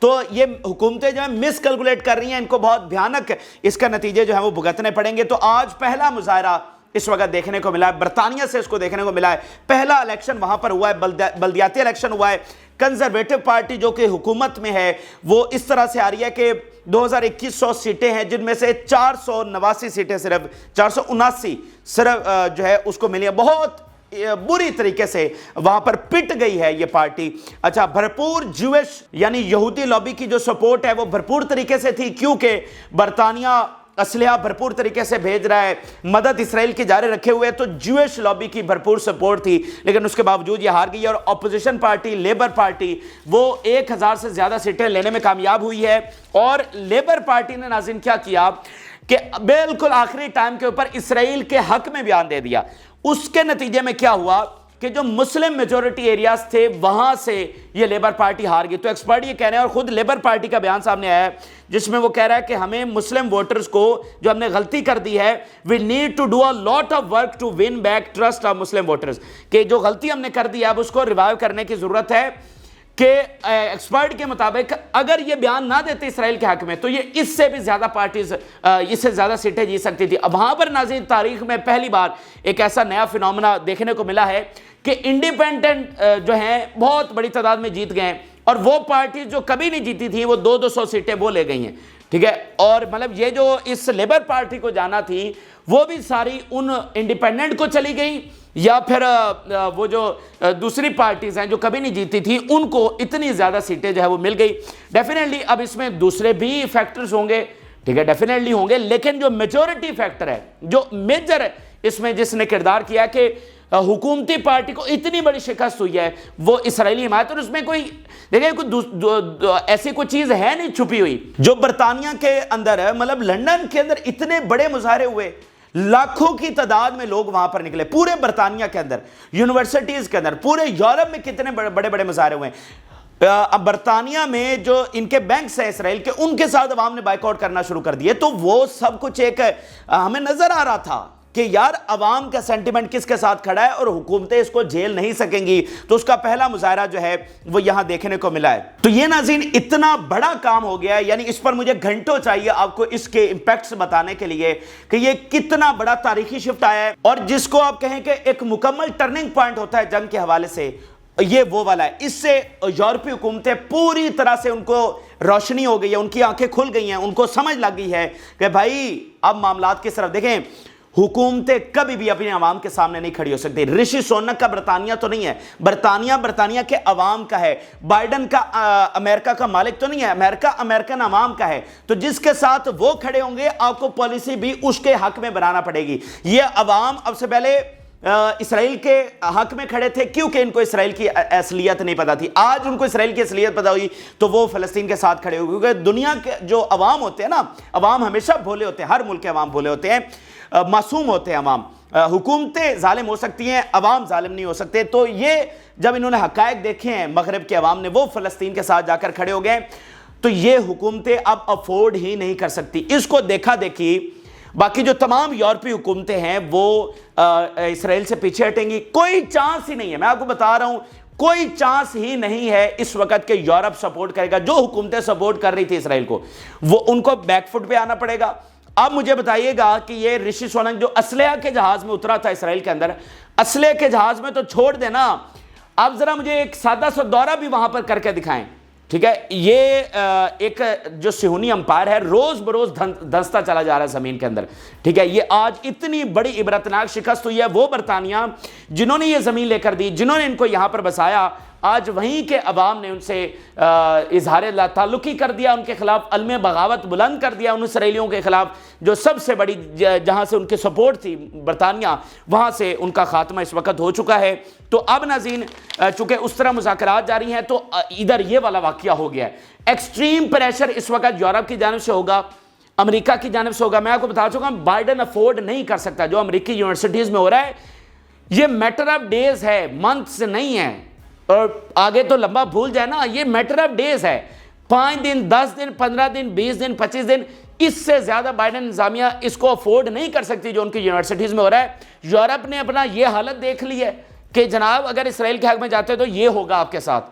تو یہ حکومتیں جو ہیں مس کیلکولیٹ کر رہی ہیں، ان کو بہت بھیانک اس کا نتیجے جو ہیں وہ بھگتنے پڑیں گے۔ تو آج پہلا مظاہرہ اس وقت دیکھنے کو ملا ہے، برطانیہ سے اس کو دیکھنے کو ملا ہے، پہلا الیکشن وہاں پر ہوا ہے، بلدیاتی الیکشن ہوا ہے۔ کنزرویٹو پارٹی جو کہ حکومت میں ہے وہ اس طرح سے آ رہی ہے کہ 2100 سیٹیں ہیں، جن میں سے 489 سیٹیں صرف 479 صرف جو ہے اس کو ملی ہیں۔ بہت بری طریقے سے وہاں پر پٹ گئی ہے یہ پارٹی۔ اچھا، بھرپور جویش یعنی یہودی لابی کی جو سپورٹ ہے وہ بھرپور طریقے سے تھی، کیونکہ برطانیہ اسلحہ بھرپور طریقے سے بھیج رہا ہے، مدد اسرائیل کی جاری رکھے ہوئے، تو جویش لابی کی بھرپور سپورٹ تھی، لیکن اس کے باوجود یہ ہار گئی ہے۔ اور اپوزیشن پارٹی لیبر پارٹی وہ 1000 سے زیادہ سیٹیں لینے میں کامیاب ہوئی ہے۔ اور لیبر پارٹی نے ناظرین کیا کیا کہ بالکل آخری ٹائم کے اوپر اسرائیل کے حق میں بیان دے دیا۔ اس کے نتیجے میں کیا ہوا کہ جو مسلم میجورٹی ایریاز تھے وہاں سے یہ لیبر پارٹی ہار گئی۔ تو ایکسپرٹ یہ کہہ رہے ہیں، اور خود لیبر پارٹی کا بیان سامنے آیا ہے جس میں وہ کہہ رہا ہے کہ ہمیں مسلم ووٹرز کو جو ہم نے غلطی کر دی ہے، we need to do a lot of work to win back trust of Muslim voters، کہ جو غلطی ہم نے کر دی ہے اب اس کو ریوائیو کرنے کی ضرورت ہے۔ کہ ایکسپرٹ کے مطابق اگر یہ بیان نہ دیتے اسرائیل کے حق میں تو یہ اس سے بھی زیادہ پارٹیز اس سے زیادہ سیٹیں جیت سکتی تھی۔ اب وہاں پر ناظرین تاریخ میں پہلی بار ایک ایسا نیا فینومینا دیکھنے کو ملا ہے کہ انڈیپینڈنٹ جو ہیں بہت بڑی تعداد میں جیت گئے ہیں، اور وہ پارٹیز جو کبھی نہیں جیتی تھی وہ 200 سیٹیں وہ لے گئی ہیں، ٹھیک ہے۔ اور مطلب یہ جو اس لیبر پارٹی کو جانا تھی وہ بھی ساری ان انڈیپینڈنٹ کو چلی گئی، یا پھر وہ جو دوسری پارٹیز ہیں جو کبھی نہیں جیتی تھی ان کو اتنی زیادہ سیٹیں جو ہے وہ مل گئی۔ ڈیفینیٹلی اب اس میں دوسرے بھی فیکٹرز ہوں گے، ٹھیک ہے، ڈیفینیٹلی ہوں گے، لیکن جو میجورٹی فیکٹر ہے، جو میجر اس میں جس نے کردار کیا کہ حکومتی پارٹی کو اتنی بڑی شکست ہوئی ہے، وہ اسرائیلی حمایت۔ اور اس میں کوئی دیکھیں کوئی ایسی کوئی چیز ہے نہیں چھپی ہوئی۔ جو برطانیہ کے اندر ہے، مطلب لندن کے اندر اتنے بڑے مظاہرے ہوئے، لاکھوں کی تعداد میں لوگ وہاں پر نکلے، پورے برطانیہ کے اندر، یونیورسٹیز کے اندر، پورے یورپ میں کتنے بڑے بڑے مظاہرے ہوئے ہیں۔ اب برطانیہ میں جو ان کے بینکس ہیں اسرائیل کے، ان کے ساتھ عوام نے بائیک آؤٹ کرنا شروع کر دیے۔ تو وہ سب کچھ ایک ہمیں نظر آ رہا تھا کہ یار عوام کا سینٹیمنٹ کس کے ساتھ کھڑا ہے اور حکومتیں اس کو جھیل نہیں سکیں گی۔ تو اس کا پہلا مظاہرہ جو ہے وہ یہاں دیکھنے کو ملا ہے۔ تو یہ ناظرین اتنا بڑا کام ہو گیا ہے، یعنی اس پر مجھے گھنٹوں چاہیے آپ کو اس کے امپیکٹس بتانے کے لیے کہ یہ کتنا بڑا تاریخی شفٹ آیا ہے، اور جس کو آپ کہیں کہ ایک مکمل ٹرننگ پوائنٹ ہوتا ہے جنگ کے حوالے سے، یہ وہ والا ہے۔ اس سے یورپی حکومتیں پوری طرح سے ان کو روشنی ہو گئی ہے، ان کی آنکھیں کھل گئی ہیں، ان کو سمجھ لگ گئی ہے کہ بھائی اب معاملات کس طرف۔ دیکھیں حکومتیں کبھی بھی اپنے عوام کے سامنے نہیں کھڑی ہو سکتی۔ رشی سونک کا برطانیہ تو نہیں ہے، برطانیہ کے عوام کا ہے۔ بائیڈن کا امریکہ کا مالک تو نہیں ہے، امریکہ امریکن عوام کا ہے۔ تو جس کے ساتھ وہ کھڑے ہوں گے آپ کو پالیسی بھی اس کے حق میں بنانا پڑے گی۔ یہ عوام اب سے پہلے اسرائیل کے حق میں کھڑے تھے کیونکہ ان کو اسرائیل کی اصلیت نہیں پتا تھی۔ آج ان کو اسرائیل کی اصلیت پتا ہوئی تو وہ فلسطین کے ساتھ کھڑے ہوئے، کیونکہ دنیا کے جو عوام ہوتے ہیں نا، عوام ہمیشہ بھولے ہوتے ہیں، ہر ملک کے عوام بھولے ہوتے ہیں، معصوم ہوتے ہیں عوام۔ حکومتیں ظالم ہو سکتی ہیں، عوام ظالم نہیں ہو سکتے۔ تو یہ جب انہوں نے حقائق دیکھے ہیں مغرب کے عوام نے، وہ فلسطین کے ساتھ جا کر کھڑے ہو گئے، تو یہ حکومتیں اب افورڈ ہی نہیں کر سکتی۔ اس کو دیکھا دیکھی باقی جو تمام یورپی حکومتیں ہیں وہ اسرائیل سے پیچھے ہٹیں گی۔ کوئی چانس ہی نہیں ہے، میں آپ کو بتا رہا ہوں، کوئی چانس ہی نہیں ہے اس وقت کہ یورپ سپورٹ کرے گا۔ جو حکومتیں سپورٹ کر رہی تھی اسرائیل کو، وہ ان کو بیک فٹ پہ آنا پڑے گا۔ اب مجھے بتائیے گا کہ یہ رشی سونک جو اسلحہ کے جہاز میں اترا تھا اسرائیل کے اندر، اسلحے کے جہاز میں تو چھوڑ دینا، اب ذرا مجھے ایک سادہ سا دورہ بھی وہاں پر کر کے دکھائیں، ٹھیک ہے۔ یہ ایک جو صہیونی امپائر ہے روز بروز دھنستا چلا جا رہا ہے زمین کے اندر، ٹھیک ہے۔ یہ آج اتنی بڑی عبرتناک شکست ہوئی ہے۔ وہ برطانیہ جنہوں نے یہ زمین لے کر دی، جنہوں نے ان کو یہاں پر بسایا، آج وہیں کے عوام نے ان سے اظہار لا تعلقی کر دیا، ان کے خلاف علم بغاوت بلند کر دیا، ان اسرائیلیوں کے خلاف جو سب سے بڑی جہاں سے ان کی سپورٹ تھی برطانیہ، وہاں سے ان کا خاتمہ اس وقت ہو چکا ہے۔ تو اب ناظرین چونکہ اس طرح مذاکرات جاری ہیں تو ادھر یہ والا واقعہ ہو گیا ہے۔ ایکسٹریم پریشر اس وقت یورپ کی جانب سے ہوگا، امریکہ کی جانب سے ہوگا۔ میں آپ کو بتا چکا ہوں بائیڈن افورڈ نہیں کر سکتا جو امریکی یونیورسٹیز میں ہو رہا ہے۔ یہ میٹر آف ڈیز ہے، منتھس نہیں ہے، اور آگے تو لمبا بھول جائے نا، یہ میٹر آف ڈیز ہے۔ 5 دن، 10 دن، 15 دن، 20 دن، 25 دن، اس سے زیادہ بائیڈن انتظامیہ اس کو افورڈ نہیں کر سکتی جو ان کی یونیورسٹیز میں ہو رہا ہے۔ یورپ نے اپنا یہ حالت دیکھ لی ہے کہ جناب اگر اسرائیل کے حق میں جاتے تو یہ ہوگا آپ کے ساتھ،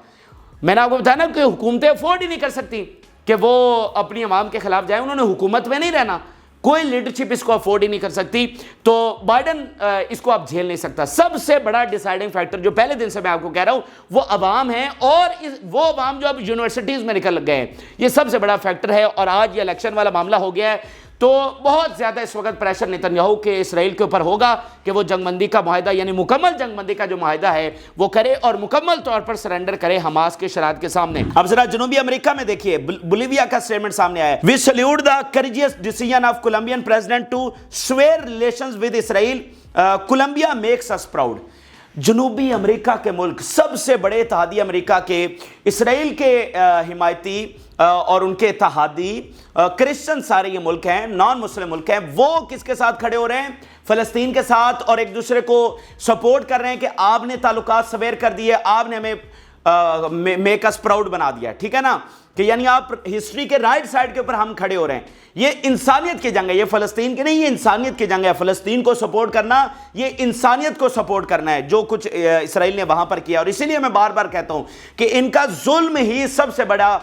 میں نے آپ کو بتایا نا کہ حکومتیں افورڈ ہی نہیں کر سکتی کہ وہ اپنی عوام کے خلاف جائیں، انہوں نے حکومت میں نہیں رہنا، کوئی لیڈرشپ اس کو افورڈ ہی نہیں کر سکتی. تو بائیڈن اس کو آپ جھیل نہیں سکتا. سب سے بڑا ڈیسائیڈنگ فیکٹر جو پہلے دن سے میں آپ کو کہہ رہا ہوں وہ عوام ہیں، اور وہ عوام جو اب یونیورسٹیز میں نکل گئے ہیں، یہ سب سے بڑا فیکٹر ہے. اور آج یہ الیکشن والا معاملہ ہو گیا ہے تو بہت زیادہ اس وقت پریشر نتنیاہو کے اسرائیل کے اوپر ہوگا کہ وہ جنگ بندی کا معاہدہ، یعنی مکمل جنگ بندی کا جو معاہدہ ہے وہ کرے اور مکمل طور پر سرنڈر کرے حماس کے شرائط کے سامنے. اب ذرا جنوبی امریکہ میں دیکھیے بولیویا کا سٹیٹمنٹ سامنے آیا ہے. We salute the courageous decision of Colombian president to square relations with Israel. Colombia makes us proud. جنوبی امریکہ کے ملک، سب سے بڑے اتحادی امریکہ کے، اسرائیل کے حمایتی اور ان کے اتحادی کرسچن سارے یہ ملک ہیں، نان مسلم ملک ہیں، وہ کس کے ساتھ کھڑے ہو رہے ہیں؟ فلسطین کے ساتھ، اور ایک دوسرے کو سپورٹ کر رہے ہیں کہ آپ نے تعلقات سویر کر دیے، آپ نے ہمیں میک اس پراؤڈ بنا دیا. ٹھیک ہے نا، کہ یعنی آپ ہسٹری کے رائٹ سائڈ کے اوپر ہم کھڑے ہو رہے ہیں. یہ انسانیت کی جنگ ہے، یہ فلسطین کی نہیں، یہ انسانیت کی جنگ ہے. فلسطین کو سپورٹ کرنا، یہ انسانیت کو سپورٹ کرنا ہے جو کچھ اسرائیل نے وہاں پر کیا. اور اسی لیے میں بار بار کہتا ہوں کہ ان کا ظلم ہی سب سے بڑا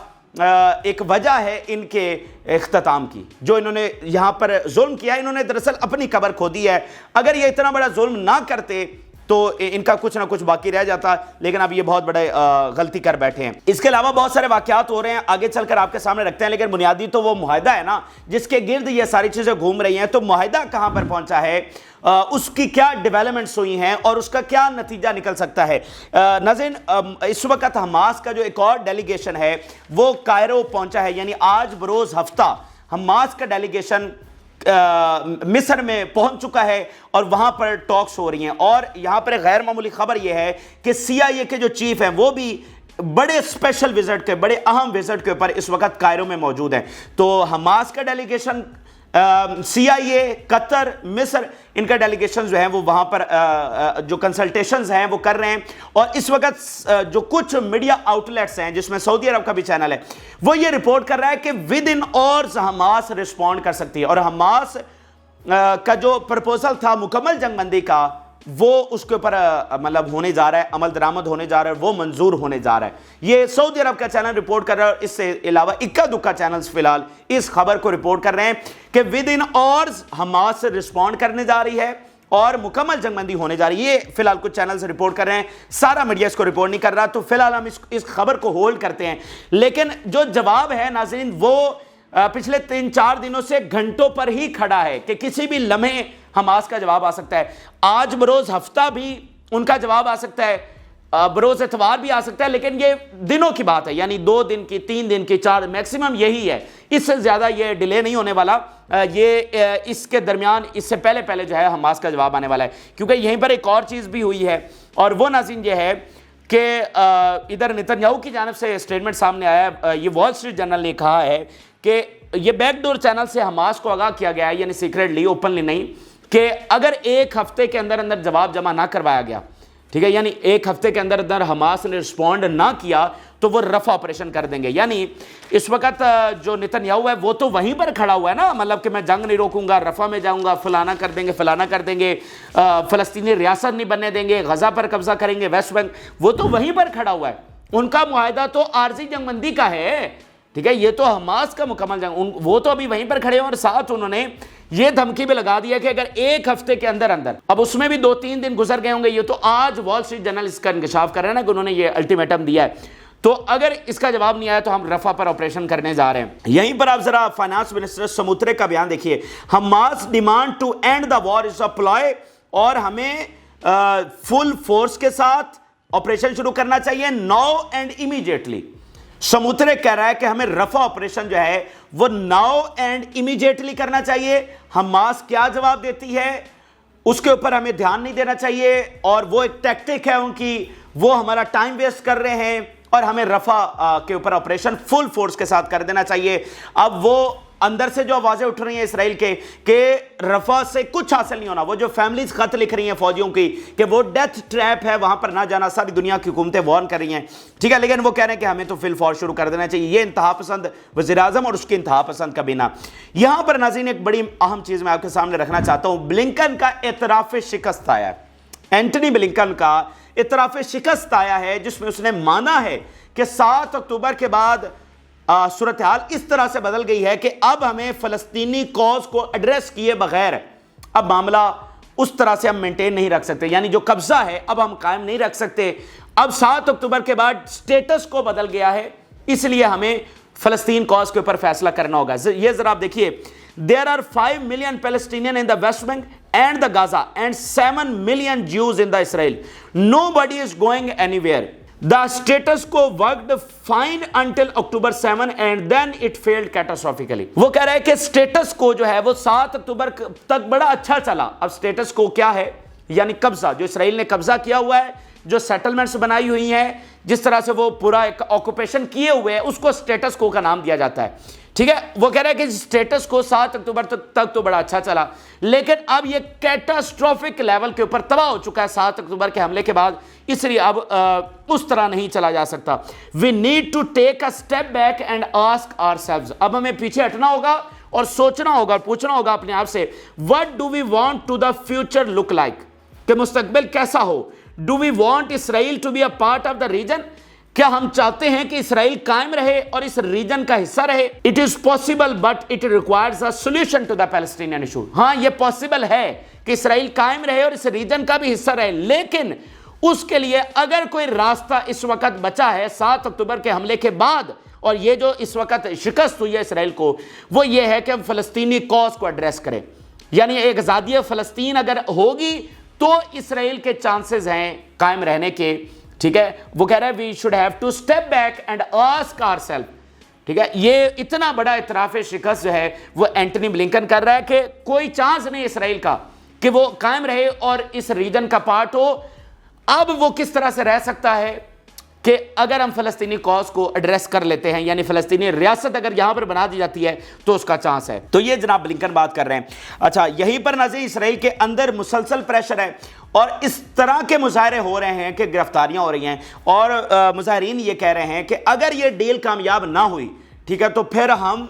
ایک وجہ ہے ان کے اختتام کی. جو انہوں نے یہاں پر ظلم کیا، انہوں نے دراصل اپنی قبر کھو دی ہے. اگر یہ اتنا بڑا ظلم نہ کرتے تو ان کا کچھ نہ کچھ باقی رہ جاتا، لیکن اب یہ بہت بڑے غلطی کر بیٹھے ہیں. اس کے علاوہ بہت سارے واقعات ہو رہے ہیں، آگے چل کر آپ کے سامنے رکھتے ہیں، لیکن بنیادی تو وہ معاہدہ ہے نا جس کے گرد یہ ساری چیزیں گھوم رہی ہیں. تو معاہدہ کہاں پر پہنچا ہے، اس کی کیا ڈیولپمنٹس ہوئی ہیں اور اس کا کیا نتیجہ نکل سکتا ہے. ناظرین، اس وقت حماس کا جو ایک اور ڈیلیگیشن ہے وہ کائرو پہنچا ہے، یعنی آج بروز ہفتہ حماس کا ڈیلیگیشن مصر میں پہنچ چکا ہے اور وہاں پر ٹاکس ہو رہی ہیں. اور یہاں پر غیر معمولی خبر یہ ہے کہ CIA کے جو چیف ہیں وہ بھی بڑے اسپیشل وزٹ کے، بڑے اہم وزٹ کے اوپر اس وقت کائرو میں موجود ہیں. تو حماس کا ڈیلیگیشن، CIA، قطر، مصر، ان کا ڈیلیگیشن جو ہیں وہ وہاں پر جو کنسلٹیشنز ہیں وہ کر رہے ہیں. اور اس وقت جو کچھ میڈیا آؤٹلیٹس ہیں جس میں سعودی عرب کا بھی چینل ہے، وہ یہ رپورٹ کر رہا ہے کہ with in hours Hamas respond کر سکتی ہے. اور حماس کا جو پرپوزل تھا مکمل جنگ بندی کا، وہ اس کے اوپر مطلب ہونے جا رہا ہے، عمل درآمد ہونے جا رہا ہے، وہ منظور ہونے جا رہا ہے. یہ سعودی عرب کا چینل رپورٹ کر رہا ہے. اور اس سے علاوہ اکا دکا چینلز فی الحال اس خبر کو رپورٹ کر رہے ہیں کہ with in hours Hamas respond کرنے جا رہی ہے اور مکمل جنگ بندی ہونے جا رہی ہے. یہ فی الحال کچھ چینلز رپورٹ کر رہے ہیں، سارا میڈیا اس کو رپورٹ نہیں کر رہا. تو فی الحال ہم اس خبر کو ہولڈ کرتے ہیں. لیکن جو جواب ہے ناظرین وہ پچھلے 3-4 دنوں سے گھنٹوں پر ہی کھڑا ہے کہ کسی بھی لمحے حماس کا جواب آ سکتا ہے. آج بروز ہفتہ بھی ان کا جواب آ سکتا ہے، بروز اتوار بھی آ سکتا ہے، لیکن یہ دنوں کی بات ہے، یعنی 2 دن کی، 3 دن کی، 4 میکسیمم یہی ہے. اس سے زیادہ یہ ڈیلے نہیں ہونے والا. یہ اس کے درمیان اس سے پہلے جو ہے حماس کا جواب آنے والا ہے. کیونکہ یہیں پر ایک اور چیز بھی ہوئی ہے، اور وہ ناظرین یہ ہے کہ ادھر نتنیاہو کی جانب سے اسٹیٹمنٹ سامنے آیا ہے. یہ وال اسٹریٹ جرنل نے کہا ہے کہ یہ بیک ڈور چینل سے حماس کو آگاہ کیا گیا ہے، یعنی سیکریٹلی، اوپنلی نہیں، کہ اگر ایک ہفتے کے اندر جواب جمع نہ کروایا گیا، ٹھیک ہے، یعنی ایک ہفتے کے اندر حماس نے رسپونڈ نہ کیا تو وہ رفع آپریشن کر دیں گے. یعنی اس وقت جو نتنیاہو ہے وہ تو وہیں پر کھڑا ہوا ہے نا، مطلب کہ میں جنگ نہیں روکوں گا، رفع میں جاؤں گا، فلانا کر دیں گے، فلانا کر دیں گے، فلسطینی ریاست نہیں بننے دیں گے، غزہ پر قبضہ کریں گے، ویسٹ بینک، وہ تو وہیں پر کھڑا ہوا ہے. ان کا معاہدہ تو عارضی جنگ بندی کا ہے، ٹھیک ہے، یہ تو حماس کا مکمل جنگ، وہ تو ابھی وہیں پر کھڑے ہیں. اور ساتھ انہوں نے یہ دھمکی بھی لگا دیا کہ اگر ایک ہفتے کے اندر اب اس میں بھی 2-3 دن گزر گئے ہوں گے، یہ تو آج وال اسٹریٹ جرنل اس کا انکشاف کر رہے ہیں نا کہ انہوں نے یہ الٹیمیٹم دیا ہے، تو اگر اس کا جواب نہیں آیا تو ہم رفع پر آپریشن کرنے جا رہے ہیں. یہیں پر آپ ذرا فائنانس منسٹر سموترے کا بیان دیکھیے. Hamas demand to end the war is apply, اور ہمیں فل فورس کے ساتھ آپریشن شروع کرنا چاہیے، ناؤ اینڈ امیڈیٹلی. سموترے کہہ رہا ہے کہ ہمیں رفع آپریشن جو ہے وہ ناؤ اینڈ امیڈیٹلی کرنا چاہیے. حماس کیا جواب دیتی ہے اس کے اوپر ہمیں دھیان نہیں دینا چاہیے، اور وہ ایک ٹیکٹک ہے ان کی، وہ ہمارا ٹائم ویسٹ کر رہے ہیں، اور ہمیں رفع کے اوپر آپریشن فل فورس کے ساتھ کر دینا چاہیے. اب وہ اندر سے جو آوازیں اٹھ رہی ہیں اسرائیل کے کہ رفع سے کچھ حاصل نہیں ہونا، وہ جو فیملیز خط لکھ رہی ہیں فوجیوں کی کہ وہ ڈیتھ ٹریپ ہے، وہاں پر نہ جانا، ساری دنیا کی حکومتیں وارن کر رہی ہیں، ٹھیک ہے، لیکن وہ کہہ رہے ہیں کہ ہمیں تو فل فورس شروع کر دینا چاہیے. یہ انتہا پسند وزیر اعظم اور اس کی انتہا پسند کابینہ. یہاں پر ناظرین ایک بڑی اہم چیز میں آپ کے سامنے رکھنا چاہتا ہوں. بلنکن کا اعتراف شکست آیا ہے، اینٹنی بلنکن کا اعتراف شکست آیا ہے، جس میں اس نے مانا ہے کہ 7 اکتوبر کے بعد صورتحال اس طرح سے بدل گئی ہے کہ اب ہمیں فلسطینی کوز کو ایڈریس کیے بغیر اب معاملہ اس طرح سے ہم مینٹین نہیں رکھ سکتے، یعنی جو قبضہ ہے اب ہم قائم نہیں رکھ سکتے۔ اب 7 اکتوبر کے بعد سٹیٹس کو بدل گیا ہے، اس لیے ہمیں فلسطین کوز کے اوپر فیصلہ کرنا ہوگا۔ یہ ذرا آپ دیکھیے، there are 5 million Palestinians in the West Bank and the Gaza and 7 million Jews in the Israel. Nobody is going anywhere. The status quo worked fine until October 7 and then it failed catastrophically. وہ کہہ رہا ہے کہ status کو جو ہے وہ 7 اکتوبر تک بڑا اچھا چلا۔ اب سٹیٹس کو کیا ہے؟ یعنی قبضہ، جو اسرائیل نے قبضہ کیا ہوا ہے، جو سیٹلمنٹس بنائی ہوئی ہیں، جس طرح سے وہ پورا ایک آکوپیشن کیے ہوئے ہیں، اس کو سٹیٹس کو کا نام دیا جاتا ہے، ٹھیک ہے۔ وہ کہہ رہا ہے کہ سٹیٹس کو 7 اکتوبر تک تو بڑا اچھا چلا، لیکن اب یہ کیٹاسٹروفک لیول کے اوپر تباہ ہو چکا ہے 7 اکتوبر کے حملے کے بعد، اس لیے اب اس طرح نہیں چلا جا سکتا۔ We need to take a step back and ask ourselves. اب ہمیں پیچھے ہٹنا ہوگا اور سوچنا ہوگا، پوچھنا ہوگا اپنے آپ سے، what do we want to the future look like؟ کہ مستقبل کیسا ہو؟ Do we want Israel to be a part of the region؟ کیا ہم چاہتے ہیں کہ اسرائیل قائم رہے اور اس ریجن کا حصہ رہے؟ It is possible but it requires a solution to the Palestinian issue. ہاں یہ پاسبل ہے کہ اسرائیل قائم رہے اور اس ریجن کا بھی حصہ رہے، لیکن اس کے لیے اگر کوئی راستہ اس وقت بچا ہے 7 اکتوبر کے حملے کے بعد، اور یہ جو اس وقت شکست ہوئی ہے اسرائیل کو، وہ یہ ہے کہ ہم فلسطینی کوز کو ایڈریس کریں۔ یعنی ایک آزادی فلسطین اگر ہوگی تو اسرائیل کے چانسز ہیں قائم رہنے کے، ٹھیک ہے۔ وہ کہہ رہا ہے we should have to step back and ask ourselves، ٹھیک ہے۔ یہ اتنا بڑا اعتراف شکست جو ہے وہ اینٹنی بلنکن کر رہا ہے کہ کوئی چانس نہیں اسرائیل کا کہ وہ قائم رہے اور اس ریجن کا پارٹ ہو۔ اب وہ کس طرح سے رہ سکتا ہے کہ اگر ہم فلسطینی کوز کو ایڈریس کر لیتے ہیں، یعنی فلسطینی ریاست اگر یہاں پر بنا دی جاتی ہے تو اس کا چانس ہے۔ تو یہ جناب بلنکن بات کر رہے ہیں۔ اچھا، یہیں پر ناظرین اسرائیل کے اندر مسلسل پریشر ہے اور اس طرح کے مظاہرے ہو رہے ہیں کہ گرفتاریاں ہو رہی ہیں، اور مظاہرین یہ کہہ رہے ہیں کہ اگر یہ ڈیل کامیاب نہ ہوئی، ٹھیک ہے، تو پھر ہم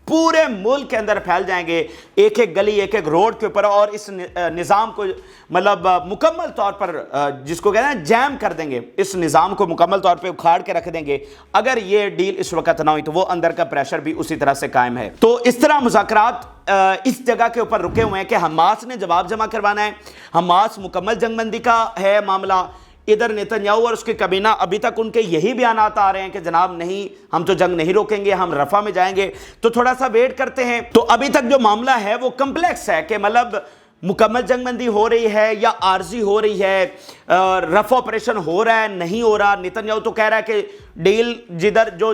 پورے ملک کے اندر پھیل جائیں گے، ایک ایک گلی، ایک ایک روڈ کے اوپر، اور اس نظام کو مطلب مکمل طور پر جس کو کہتے ہیں جیم کر دیں گے، اس نظام کو مکمل طور پہ اکھاڑ کے رکھ دیں گے اگر یہ ڈیل اس وقت نہ ہوئی۔ تو وہ اندر کا پریشر بھی اسی طرح سے قائم ہے۔ تو اس طرح مذاکرات اس جگہ کے اوپر رکے ہوئے ہیں کہ حماس نے جواب جمع کروانا ہے، حماس مکمل جنگ بندی کا ہے معاملہ، ادھر نیتنیاہو اور اس کے کابینہ ابھی تک ان کے یہی بیانات آ رہے ہیں کہ جناب نہیں، ہم تو جنگ نہیں روکیں گے، ہم رفح میں جائیں گے۔ تو تھوڑا سا ویٹ کرتے ہیں۔ تو ابھی تک جو معاملہ ہے وہ کمپلیکس ہے کہ مطلب مکمل جنگ بندی ہو رہی ہے یا عارضی ہو رہی ہے، رفع آپریشن ہو رہا ہے نہیں ہو رہا۔ نیتنیاہو تو کہہ رہا ہے کہ ڈیل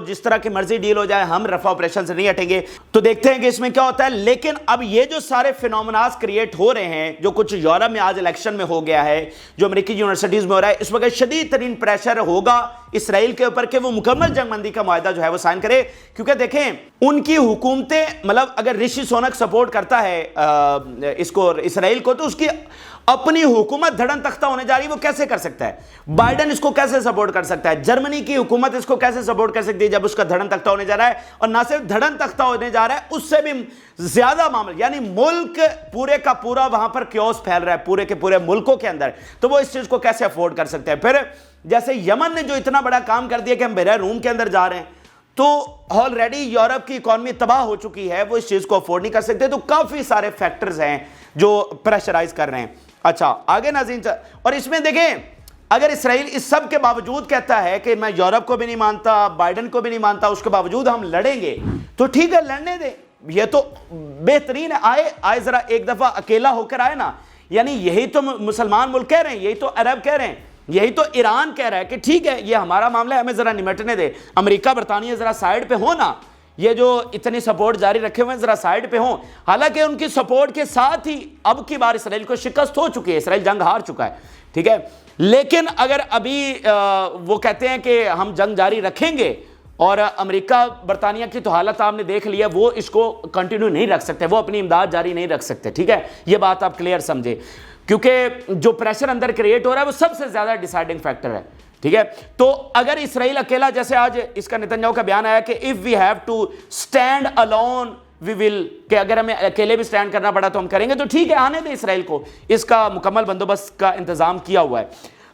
جس طرح کی مرضی ڈیل ہو جائے، ہم رفع آپریشن سے نہیں ہٹیں گے۔ تو دیکھتے ہیں کہ اس میں کیا ہوتا ہے۔ لیکن اب یہ جو سارے فینومناز کریٹ ہو رہے ہیں، جو کچھ یورپ میں آج الیکشن میں ہو گیا ہے، جو امریکی یونیورسٹیز میں ہو رہا ہے، اس وقت شدید ترین پریشر ہوگا اسرائیل کے اوپر کہ وہ مکمل جنگ بندی کا معاہدہ جو ہے وہ سائن کرے، کیونکہ دیکھیں ان کی حکومتیں، مطلب اگر رشی سونک سپورٹ کرتا ہے اس کو، اسرائیل کو، تو اس کی اپنی حکومت دھڑن تختہ ہونے جا رہی ہے، وہ کیسے کر سکتا ہے؟ بائیڈن اس کو کیسے سپورٹ کر سکتا ہے؟ جرمنی کی حکومت اس کو کیسے سپورٹ کر سکتی ہے جب اس کا دھڑن تختہ ہونے جا رہا ہے؟ اور نہ صرف دھڑن تختہ ہونے جا رہا ہے، اس سے بھی زیادہ معاملہ، یعنی ملک پورے کا پورا وہاں پر کیوس پھیل رہا ہے پورے کے پورے ملکوں کے اندر، تو وہ اس چیز کو کیسے افورڈ کر سکتے ہیں؟ پھر جیسے یمن نے جو اتنا بڑا کام کر دیا کہ ہم بحیرہ روم کے اندر جا رہے ہیں، تو آلریڈی یورپ کی اکانومی تباہ ہو چکی ہے، وہ اس چیز کو افورڈ نہیں کر سکتے۔ تو کافی سارے فیکٹرز ہیں جو پریشرائز کر رہے ہیں۔ اچھا آگے ناظرین، اور اس میں دیکھیں اگر اسرائیل اس سب کے باوجود کہتا ہے کہ میں یورپ کو بھی نہیں مانتا، بائیڈن کو بھی نہیں مانتا، اس کے باوجود ہم لڑیں گے، تو ٹھیک ہے، لڑنے دیں، یہ تو بہترین ہے۔ آئے ذرا ایک دفعہ اکیلا ہو کر آئے نا، یعنی یہی تو مسلمان ملک کہہ رہے ہیں، یہی تو عرب کہہ رہے ہیں، یہی تو ایران کہہ رہا ہے کہ ٹھیک ہے یہ ہمارا معاملہ ہے، ہمیں ذرا نمٹنے دے، امریکہ برطانیہ ذرا سائیڈ پہ ہونا، یہ جو اتنی سپورٹ جاری رکھے ہوئے ہیں ذرا سائیڈ پہ ہوں۔ حالانکہ ان کی سپورٹ کے ساتھ ہی اب کی بار اسرائیل کو شکست ہو چکی ہے، اسرائیل جنگ ہار چکا ہے، ٹھیک ہے۔ لیکن اگر ابھی وہ کہتے ہیں کہ ہم جنگ جاری رکھیں گے، اور امریکہ برطانیہ کی تو حالت آپ نے دیکھ لیا، وہ اس کو کنٹینیو نہیں رکھ سکتے، وہ اپنی امداد جاری نہیں رکھ سکتے، ٹھیک ہے، یہ بات آپ کلیئر سمجھے، کیونکہ جو پریشر اندر کریٹ ہو رہا ہے وہ سب سے زیادہ ڈیسائیڈنگ فیکٹر ہے، ٹھیک ہے۔ تو اگر اسرائیل اکیلا، جیسے آج اس کا نیتنیاہو کا بیان آیا کہ if we have to stand alone we will، کہ اگر ہمیں اکیلے بھی سٹینڈ کرنا پڑا تو ہم کریں گے، تو ٹھیک ہے، آنے دیں اسرائیل کو، اس کا مکمل بندوبست کا انتظام کیا ہوا ہے۔